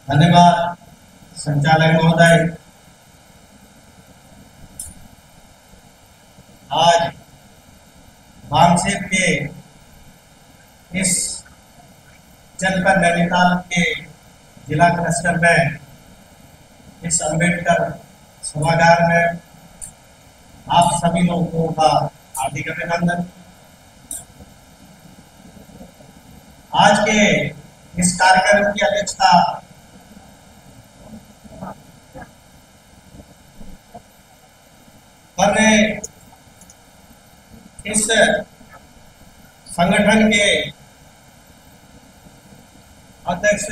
धन्यवाद संचालक महोदय। आज बामसेब के इस जनपद नैनीताल के जिला क्लस्टर में इस अंबेडकर सभागार में आप सभी लोगों का हार्दिक अभिनंदन। आज के इस कार्यक्रम की अध्यक्षता कर रहे इस संगठन के अध्यक्ष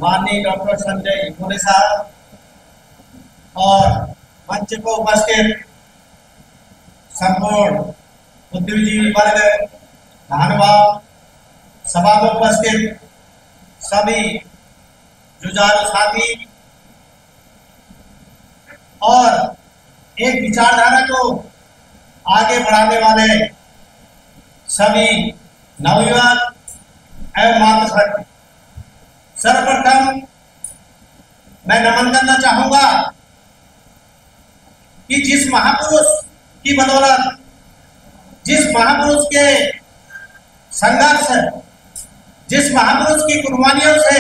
माननीय डॉक्टर संजय गोले साहब और मंच को उपस्थित संपूर्ण बुद्धिजीवी वर्ग, महानुभाव, सभा में उपस्थित सभी जुझारू साथी और एक विचारधारा को आगे बढ़ाने वाले सभी नवयुवक एवं मातृशक्ति, सर्वप्रथम मैं नमन करना चाहूंगा कि जिस महापुरुष की बदौलत, जिस महापुरुष के संघर्ष, जिस महापुरुष की कुर्बानियों से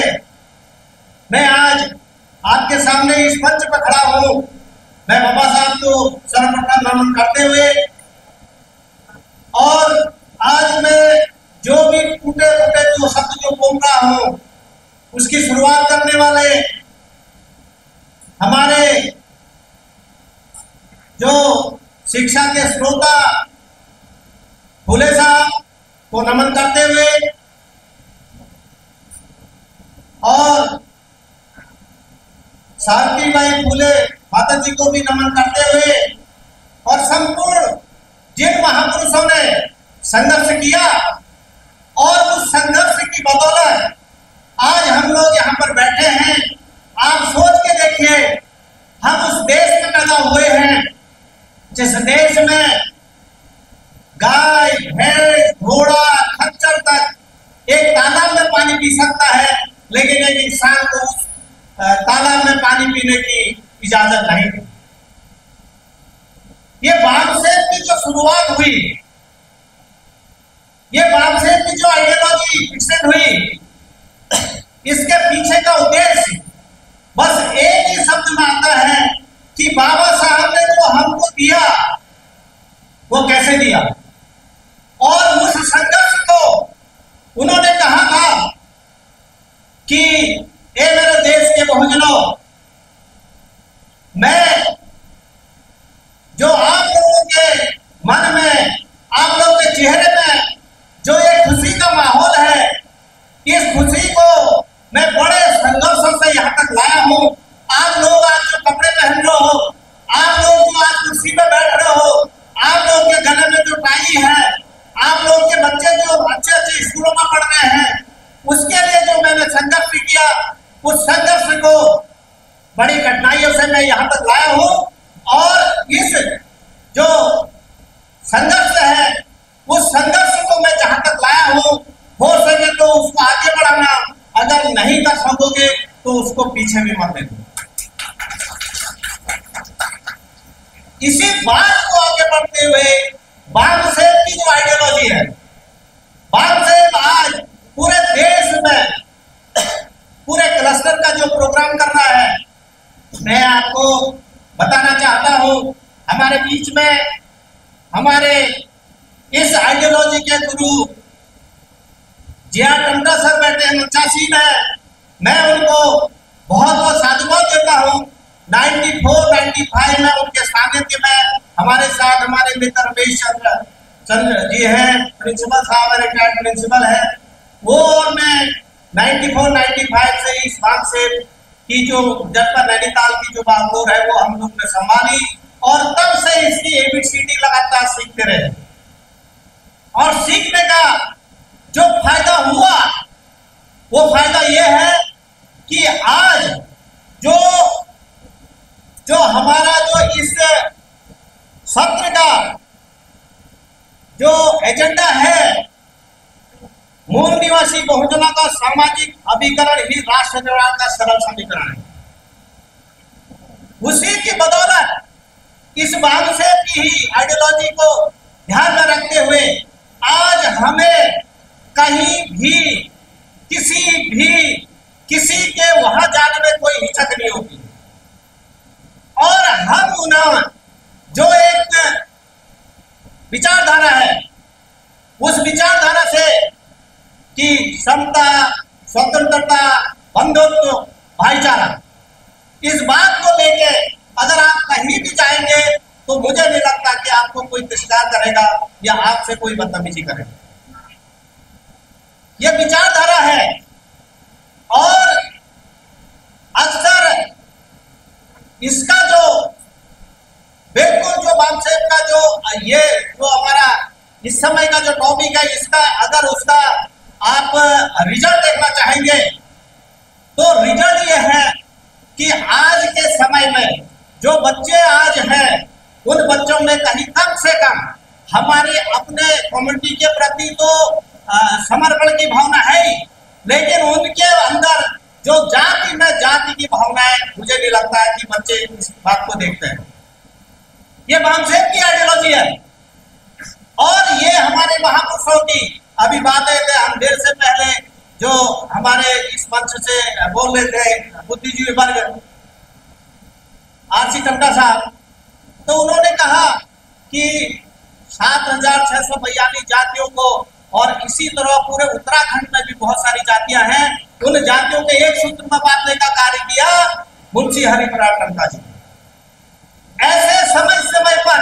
मैं आज आपके सामने इस मंच पर खड़ा हूं, मैं बाबा साहब को सर्वप्रथम नमन करते हुए और आज मैं जो भी टूटे फूटे जो शब्द जो बोल रहा हूं उसकी शुरुआत करने वाले हमारे जो शिक्षा के श्रोता फूले साहब को नमन करते हुए और सावित्रीबाई फूले माता जी को भी नमन करते हुए और संपूर्ण जिन महापुरुषों ने संघर्ष किया और उस संघर्ष की बदौलत आज हम लोग यहाँ पर बैठे हैं। आप सोच के देखिए, हम उस देश में पैदा हुए हैं जिस देश में गाय, भैंस, घोड़ा, खच्चर तक एक तालाब में पानी पी सकता है, लेकिन एक इंसान को उस तालाब में पानी पीने की इजाजत नहीं थी। ये बामसेब की जो शुरुआत हुई, ये बामसेब की जो आइडियोलॉजी विकसित हुई, इसके पीछे का उद्देश्य बस एक ही शब्द में आता है कि बाबा साहब ने जो हमको दिया वो कैसे दिया। और उस संघर्ष को उन्होंने कहा था कि ए मेरे देश के बहुजनों, मैं जो आप लोगों के मन में, आप लोगों के चेहरे में जो एक खुशी का माहौल है, इस खुशी को मैं बड़े संघर्षों से यहाँ तक लाया हूँ। आप लोग आज जो कपड़े पहन रहे हो, आप लोग जो आज कुर्सी पे बैठ रहे हो, आप लोग के गले में जो टाई है, आप लोग के बच्चे जो अच्छे अच्छे स्कूलों में पढ़ रहे हैं, उसके लिए जो मैंने संघर्ष किया, उस संघर्ष को बड़ी कठिनाइयों से मैं यहाँ तक लाया हूँ। और इस जो संघर्ष है, उस संघर्ष को मैं जहाँ तक लाया हूँ, हो सके तो उसको आगे बढ़ाना, अगर नहीं कर सकोगे तो उसको पीछे भी मत देना। इसी बात को आगे बढ़ते हुए बामसेब की जो आइडियोलॉजी है, बामसेब आज पूरे देश में पूरे क्लस्टर का जो प्रोग्राम कर रहा है, मैं आपको बताना चाहता हूं, हमारे बीच में हमारे इस आइडियोलॉजी के गुरु जिया टंडा सर बैठे हैं मंचासी में। मैं उनको बहुत बहुत साधुवाद देता हूं। 94-95 में उनके सानिध्य में हमारे साथ हमारे मित्र रमेश चंद्र जी हैं, प्रिंसिपल साहब, रिटायर्ड प्रिंसिपल है वो। और मैं 94-95 से इस बामसेब की जो जनपद नैनीताल की जो बागडोर है वो हम लोग ने संभाली और तब से इसकी एबीसीडी लगातार सीखते रहे। और सीखने का जो फायदा हुआ वो फायदा ये है कि आज जो हमारा जो इस सत्र का जो एजेंडा है मूल निवासी बहुजनों का सामाजिक अभिकरण ही राष्ट्र निर्माण का सरल समीकरण है। उसी की बदौलत इस बांगसेब की ही आइडियोलॉजी को ध्यान में रखते हुए आज हमें कहीं भी किसी के वहां जाने में कोई हिचक नहीं होती। और हम उन्हें जो एक विचारधारा है, उस विचारधारा से कि समता, स्वतंत्रता, बंधुत्व, भाईचारा, इस बात को लेके अगर आप कहीं भी जाएंगे तो मुझे नहीं लगता कि आपको कोई तिरस्कार करेगा या आपसे कोई बदतमीजी करेगा। यह विचारधारा है। और अक्सर इसका जो बिल्कुल जो बांगसेब का जो हमारा इस समय का जो टॉपिक है, इसका अगर उसका आप रिजल्ट देखना चाहेंगे तो रिजल्ट ये है कि आज के समय में जो बच्चे आज हैं, उन बच्चों में कहीं कम से कम हमारी अपने कम्युनिटी के प्रति तो समर्पण की भावना है ही, लेकिन उनके अंदर जो जाति की भावना है, मुझे नहीं लगता है कि बच्चे इस बात को देखते हैं। ये बांगसेब की आइडियोलॉजी है। और ये हमारे महापुरुषों की अभी बातें थे, हम देर से पहले जो हमारे इस मंच से बोल रहे थे बुद्धिजीवी वर्ग, आरसी टंडा साहब, तो उन्होंने कहा कि 7,642 जातियों को, और इसी तरह पूरे उत्तराखंड में भी बहुत सारी जातियां हैं, उन जातियों के एक सूत्र में बांधने का कार्य किया मुंशी हरिप्रसाद टंडा जी। ऐसे समय समय पर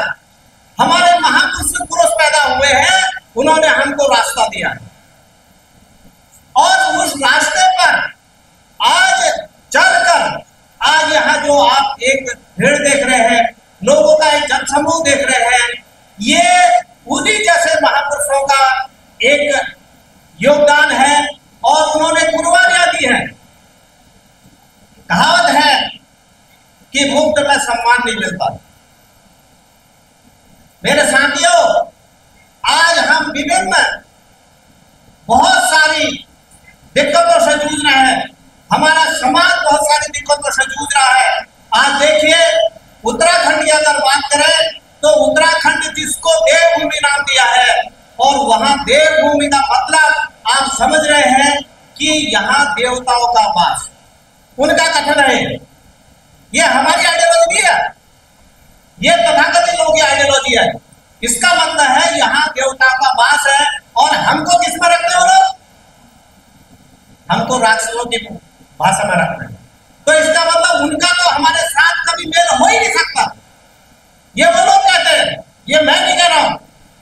हमारे महापुरुष पुरुष पैदा हुए हैं, उन्होंने हमको रास्ता दिया है। और उस रास्ते पर आज चलकर आज यहाँ जो आप एक भीड़ देख रहे हैं, लोगों का एक जनसमूह देख रहे हैं, ये उन्हीं जैसे महापुरुषों का एक योगदान है और उन्होंने कुर्बानियां दी हैं। कहावत है कि मुफ्त में सम्मान नहीं मिलता। मेरे साथियों, आज हम विभिन्न बहुत सारी दिक्कतों से जूझ रहे हैं, हमारा समाज बहुत सारी दिक्कतों से जूझ रहा है। आज देखिए, उत्तराखंड की अगर बात करें तो उत्तराखंड जिसको देवभूमि नाम दिया है, और वहां देवभूमि का मतलब आप समझ रहे हैं कि यहाँ देवताओं का वास, उनका कथन है। ये हमारी आइडियोलॉजी नहीं है, ये तथाकथित लोगों की आइडियोलॉजी है। इसका मतलब है यहाँ देवताओं का वास है, और हमको किस में रखते हो लोग? हमको राक्षसों की भाषा में रखते हैं। तो इसका मतलब उनका तो हमारे साथ कभी मेल हो ही नहीं सकता। ये वो लोग कहते हैं, ये मैं नहीं कह रहा हूं।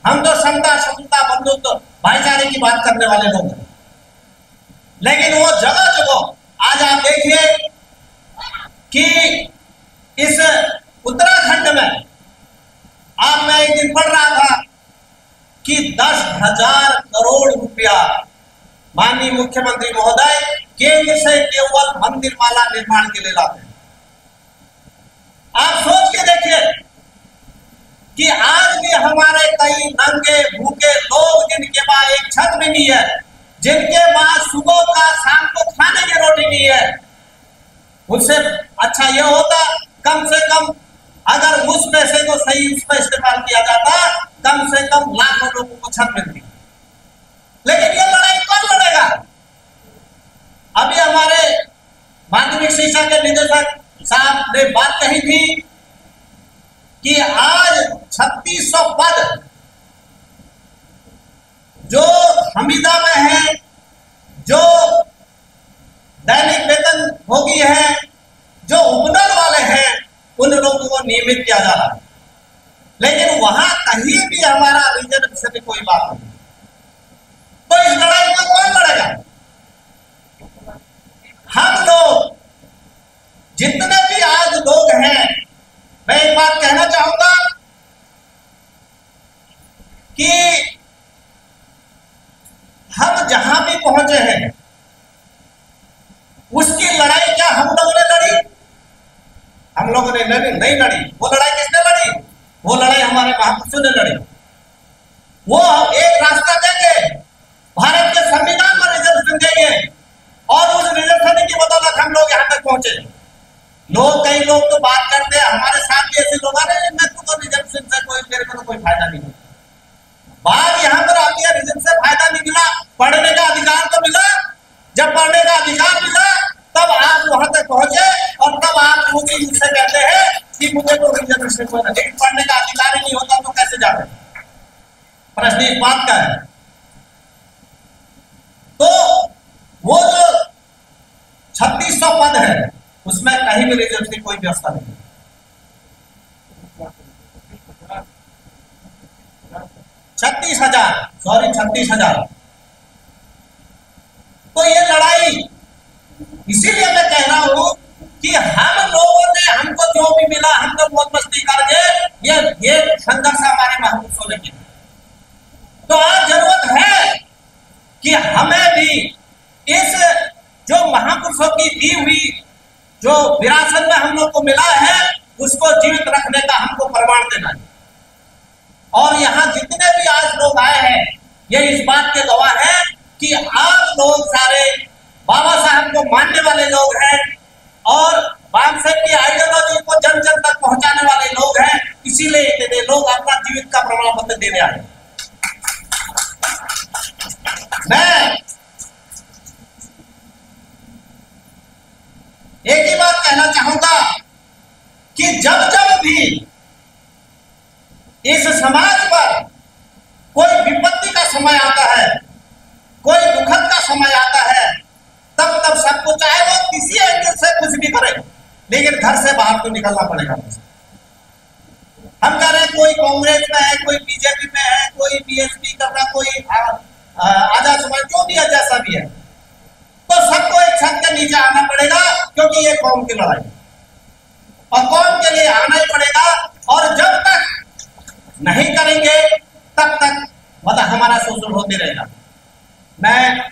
हम तो समता, स्वतंत्रता, बंधुत्व, भाईचारे की बात करने वाले लोग हैं। लेकिन वो जगह जगह आज आप देखिए कि इस उत्तराखंड में मैं एक दिन पढ़ रहा था कि 10,000 करोड़ रुपया माननीय मुख्यमंत्री महोदय केंद्र से केवल मंदिर माला निर्माण के लिए लाते हैं। आप सोच के देखिए कि आज भी हमारे कई नंगे भूखे लोग जिनके पास एक छत भी नहीं है, जिनके पास सुबह का शाम को खाने की रोटी नहीं है, उनसे अच्छा यह होता कम से कम अगर उस पैसे को सही उस पर इस्तेमाल किया जाता, कम से कम लाखों लोगों को छत मिलती। लेकिन ये लड़ाई कौन लड़ेगा? अभी हमारे माध्यमिक शिक्षा के निदेशक साहब ने बात कही थी कि आज 3600 पद जो हमीदा में है, जो दैनिक वेतन भोगी है, जो उपनल वाले हैं, उन लोगों को नियमित किया जा रहा है। लेकिन वहां कहीं भी हमारा रीजन से भी कोई बात नहीं। तो इस लड़ाई को कौन लड़ेगा? हम लोग जितने भी आज लोग हैं, मैं एक बात कहना चाहूंगा कि हम जहां भी पहुंचे हैं उसकी लड़ाई क्या हम लोगों ने लड़ी? हम लोगों ने नहीं लड़ी। वो लड़ाई किसने लड़ी? वो लड़ाई हमारे महापुरुषों ने लड़ी। वो एक रास्ता देंगे, भारत के संविधान पहुंचे। लोग, कई लोग तो बात करते हैं, हमारे साथ भी ऐसे लोग आ रहे हैं, मैं तो रिजर्वेशन से कोई, मेरे को तो कोई फायदा नहीं मिला। बात यहाँ पर आती है, रिजर्वेशन से फायदा नहीं मिला, पढ़ने का अधिकार तो मिला। जब पढ़ने का अधिकार मिला तब आप वहां तक पहुंचे और तब आप मुझे मुझसे कहते हैं कि मुझे तो रिजर्वेशन को नहीं, पढ़ने का अधिकार ही नहीं होता तो कैसे जाते। प्रश्न इस बात का है। तो वो जो 3600 पद है उसमें कहीं भी रिजर्वेशन की कोई व्यवस्था नहीं। 36,000 तो ये लड़ाई, इसीलिए मैं कह रहा हूं कि हम लोगों ने, हमको जो भी मिला हम तो बहुत मस्ती करके ये संघर्ष हमारे महापुरुषों ने किया। तो आज जरूरत है कि हमें भी इस जो महापुरुषों की दी हुई जो विरासत में हम लोग को मिला है उसको जीवित रखने का हमको प्रमाण देना है। और यहाँ जितने भी आज लोग आए हैं ये इस बात के गवाह हैं कि आप लोग सारे बाबा साहब को मानने वाले लोग हैं और बाबा साहब की आइडियोलॉजी को जन जन तक पहुंचाने वाले लोग हैं, इसीलिए इतने लोग अपना जीवित का प्रमाण पत्र देने आए। मैं एक ही बात कहना चाहूंगा कि जब जब भी इस समाज पर कोई विपत्ति का समय आता है, कोई दुखद का समय आता है, तब तब सबको, चाहे वो किसी एंगल से कुछ भी करे, लेकिन घर से बाहर तो निकलना पड़ेगा। हम कह रहे हैं कोई कांग्रेस में है, कोई बीजेपी में है, कोई बीएसपी कर रहा, कोई आजाद समाज, जो भी है जैसा भी है, तो सबको एक छत के नीचे आना पड़ेगा क्योंकि ये कौम की लड़ाई और कौम के लिए आना ही पड़ेगा। और जब तक नहीं करेंगे तब तक मतलब हमारा शोषण होते रहेगा। मैं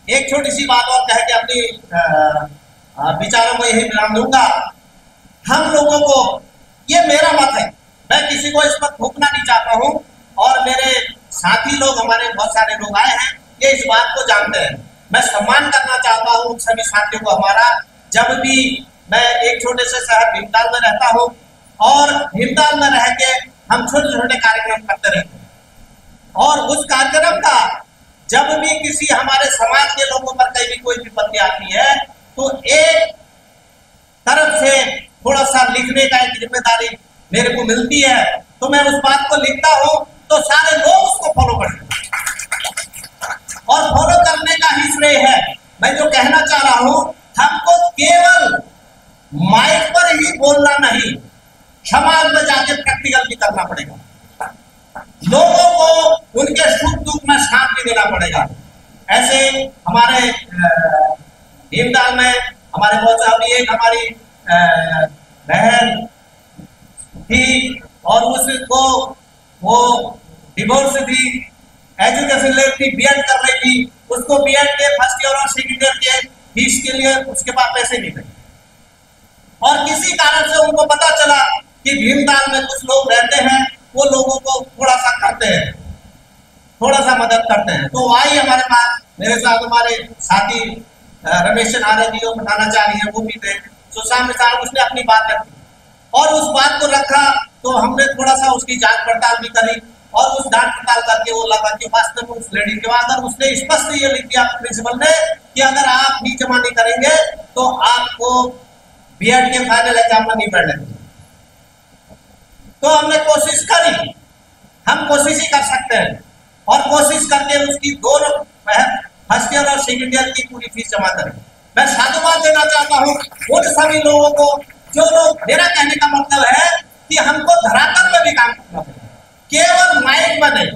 एक छोटी सी बात और कह के अपनी विचारों को यही विराम दूंगा। हम लोगों को, ये मेरा मत है, मैं किसी को इस पर थोपना नहीं चाहता हूं और मेरे साथी लोग, हमारे बहुत सारे लोग आए हैं, ये इस बात को जानते हैं। मैं सम्मान करना चाहता हूं उन सभी साथियों को हमारा। जब भी मैं एक छोटे से शहर भीमताल में रहता हूं और भीमताल में रह के हम छोटे छोटे कार्यक्रम करते रहते हैं और उस कार्यक्रम का जब भी किसी हमारे समाज के लोगों पर कहीं भी कोई विपत्ति आती है तो एक तरफ से थोड़ा सा लिखने का एक जिम्मेदारी मेरे को मिलती है, तो मैं उस बात को लिखता हूं तो सारे लोग उसको फॉलो करते हैं और फॉलो करने का ही श्रेय है। मैं जो कहना चाह रहा हूं, हमको केवल माइक पर ही बोलना नहीं, समाज में जाके प्रैक्टिकल भी करना पड़ेगा, लोगों को उनके सुख दुख में साथ भी देना पड़ेगा। ऐसे हमारे भीमताल में हमारे बहुत सारी, एक हमारी बहन थी और उसको वो डिवोर्स थी, एजुकेशन ले थी, बीएड कर रही थी, उसको बीएड के फर्स्ट ईयर और सेकंड ईयर के फीस के लिए उसके पास पैसे नहीं थे और किसी कारण से उनको पता चला कि भीमताल में कुछ लोग रहते हैं, वो लोगों को थोड़ा सा करते हैं, थोड़ा सा मदद करते हैं। तो आई हमारे पास, मेरे साथ हमारे साथी रमेश नारायण जी पठानाचार्य है, वो भी थे। सुशांत साहब, उसने अपनी बात रखी और उस बात को रखा तो हमने थोड़ा सा उसकी जांच पड़ताल भी करी और उस जांच पड़ताल करके वो लगा कि वास्तव में उस लेडी के बाद उसने स्पष्ट ये लिख दिया प्रिंसिपल ने कि अगर आप फीस जमा नहीं करेंगे तो आपको बीएड के फाइनल एग्जाम में नहीं बैठने देंगे। तो हमने कोशिश करी, हम कोशिश ही कर सकते हैं और कोशिश करके उसकी दोनों फर्स्ट ईयर और सेकेंड ईयर की पूरी फीस जमा करें। मैं साधुवाद देना चाहता हूँ उन सभी लोगों को जो लोग, मेरा कहने का मतलब है कि हमको धरातल में भी काम करना पड़ेगा, केवल माइक में नहीं,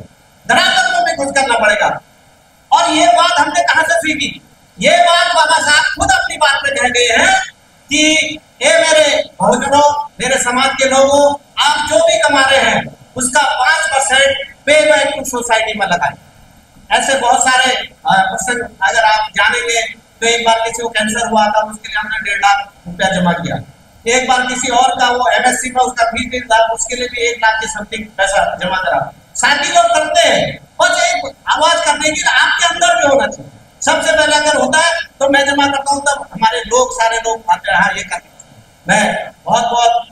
धरातल में भी कुछ करना पड़ेगा। और ये बात हमने कहां से सीखी? ये बात बाबा साहब खुद अपनी बात में कह गए हैं कि ये मेरे बहुजनों, मेरे समाज के लोगों, आप जो भी कमा रहे हैं उसका 5% पे बैक टू सोसाइटी में लगाएं। ऐसे बहुत सारे प्रसंग अगर आप जानेंगे तो एक बार किसी को कैंसर हुआ था, उसके लिए हमने 1.5 लाख रुपया जमा किया। एक बार किसी और का वो एमएससी में उसका फीस नहीं था, उसके लिए भी 1 लाख के समथिंग पैसा जमा करा। साथी लोग करते हैं और एक आवाज करने के लिए आपके अंदर भी होना चाहिए। सबसे पहले अगर होता है तो मैं जमा करता हूँ, तब हमारे लोग सारे लोग आते हैं। हाँ, ये कर मैं बहुत बहुत